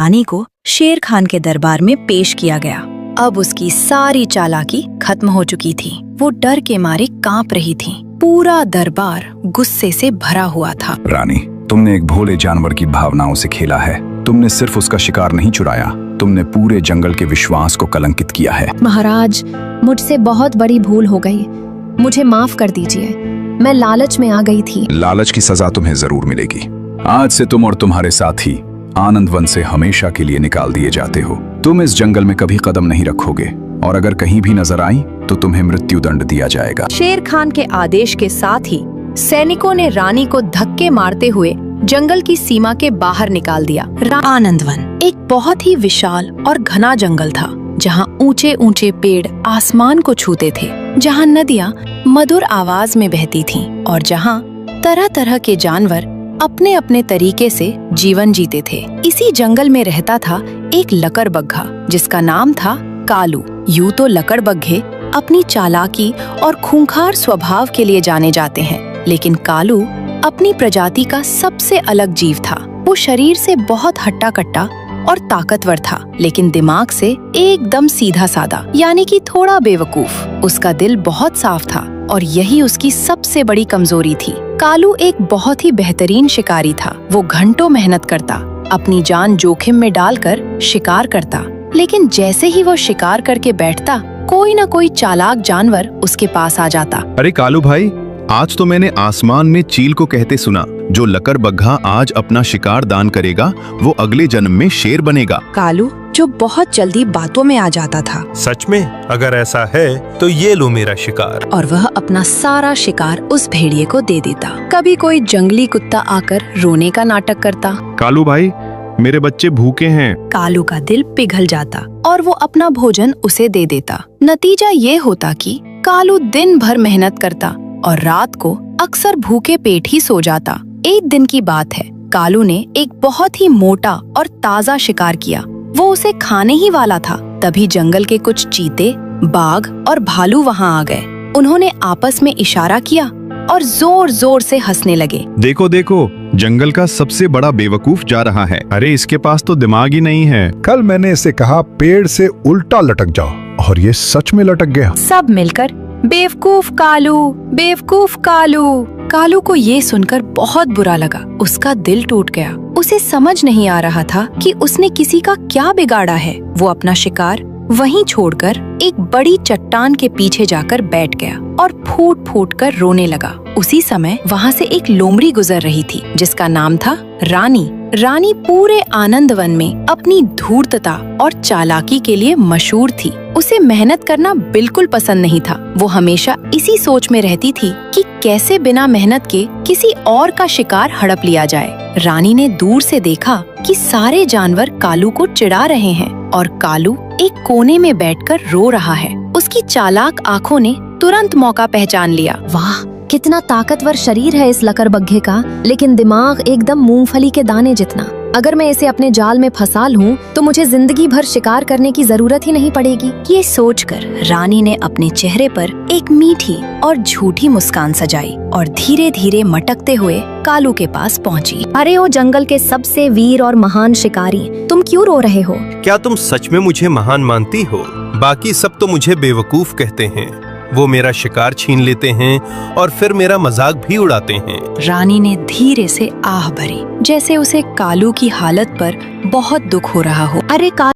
रानी को शेर खान के दरबार में पेश किया गया। अब उसकी सारी चालाकी खत्म हो चुकी थी। वो डर के मारे कांप रही थी। पूरा दरबार गुस्से से भरा हुआ था। रानी, तुमने एक भोले जानवर की भावनाओं से खेला है। तुमने सिर्फ उसका शिकार नहीं चुराया, तुमने पूरे जंगल के विश्वास को कलंकित किया है। महाराज, मुझसे बहुत बड़ी भूल हो गई, मुझे माफ कर दीजिए। मैं लालच में आ गई थी। लालच की सजा तुम्हें जरूर मिलेगी। आज से तुम और तुम्हारे साथी आनंद वन से हमेशा के लिए निकाल दिए जाते हो। तुम इस जंगल में कभी कदम नहीं रखोगे और अगर कहीं भी नजर आई तो तुम्हें मृत्यु दंड दिया जाएगा। शेर खान के आदेश के साथ ही सैनिकों ने रानी को धक्के मारते हुए जंगल की सीमा के बाहर निकाल दिया। आनंद वन एक बहुत ही विशाल और घना जंगल था, जहाँ ऊंचे ऊंचे पेड़ आसमान को छूते थे, जहाँ नदियाँ मधुर आवाज में बहती थीं और जहाँ तरह तरह के जानवर अपने अपने तरीके से जीवन जीते थे। इसी जंगल में रहता था एक लकड़बग्घा जिसका नाम था कालू। यूं तो लकड़बग्घे अपनी चालाकी और खूंखार स्वभाव के लिए जाने जाते हैं, लेकिन कालू अपनी प्रजाति का सबसे अलग जीव था। वो शरीर से बहुत हट्टा कट्टा और ताकतवर था, लेकिन दिमाग से एकदम सीधा साधा, यानी कि थोड़ा बेवकूफ। उसका दिल बहुत साफ था और यही उसकी सबसे बड़ी कमजोरी थी। कालू एक बहुत ही बेहतरीन शिकारी था। वो घंटों मेहनत करता, अपनी जान जोखिम में डालकर शिकार करता, लेकिन जैसे ही वो शिकार करके बैठता, कोई न कोई चालाक जानवर उसके पास आ जाता। अरे कालू भाई, आज तो मैंने आसमान में चील को कहते सुना, जो लकड़बग्घा आज अपना शिकार दान करेगा वो अगले जन्म में शेर बनेगा। कालू जो बहुत जल्दी बातों में आ जाता था। सच में? अगर ऐसा है तो ये लो मेरा शिकार। और वह अपना सारा शिकार उस भेड़िए को दे देता। कभी कोई जंगली कुत्ता आकर रोने का नाटक करता। कालू भाई, मेरे बच्चे भूखे हैं। कालू का दिल पिघल जाता और वो अपना भोजन उसे दे देता। नतीजा ये होता कि कालू दिन भर मेहनत करता और रात को अक्सर भूखे पेट ही सो जाता। एक दिन की बात है, कालू ने एक बहुत ही मोटा और ताजा शिकार किया। वो उसे खाने ही वाला था। तभी जंगल के कुछ चीते, बाघ और भालू वहाँ आ गए। उन्होंने आपस में इशारा किया और जोर जोर से हंसने लगे। देखो देखो, जंगल का सबसे बड़ा बेवकूफ जा रहा है। अरे इसके पास तो दिमाग ही नहीं है। कल मैंने इसे कहा पेड़ से उल्टा लटक जाओ और ये सच में लटक गया। सब मिलकर बेवकूफ कालू, बेवकूफ कालू। कालू को ये सुनकर बहुत बुरा लगा। उसका दिल टूट गया। उसे समझ नहीं आ रहा था कि उसने किसी का क्या बिगाड़ा है। वो अपना शिकार वहीं छोड़कर एक बड़ी चट्टान के पीछे जाकर बैठ गया और फूट फूट कर रोने लगा। उसी समय वहाँ से एक लोमड़ी गुजर रही थी जिसका नाम था रानी। रानी पूरे आनंद वन में अपनी धूर्तता और चालाकी के लिए मशहूर थी। उसे मेहनत करना बिल्कुल पसंद नहीं था। वो हमेशा इसी सोच में रहती थी कि कैसे बिना मेहनत के किसी और का शिकार हड़प लिया जाए। रानी ने दूर से देखा कि सारे जानवर कालू को चिढ़ा रहे हैं और कालू एक कोने में बैठकर रो रहा है। उसकी चालाक आंखों ने तुरंत मौका पहचान लिया। वाह, कितना ताकतवर शरीर है इस लकड़बग्घे का, लेकिन दिमाग एकदम मूंगफली के दाने जितना। अगर मैं इसे अपने जाल में फंसा लूं तो मुझे जिंदगी भर शिकार करने की जरूरत ही नहीं पड़ेगी। ये सोचकर रानी ने अपने चेहरे पर एक मीठी और झूठी मुस्कान सजाई और धीरे धीरे मटकते हुए कालू के पास पहुंची। अरे ओ जंगल के सबसे वीर और महान शिकारी, तुम क्यों रो रहे हो? क्या तुम सच में मुझे महान मानती हो? बाकी सब तो मुझे बेवकूफ कहते हैं। वो मेरा शिकार छीन लेते हैं और फिर मेरा मजाक भी उड़ाते हैं। रानी ने धीरे से आह भरी, जैसे उसे कालू की हालत पर बहुत दुख हो रहा हो। अरे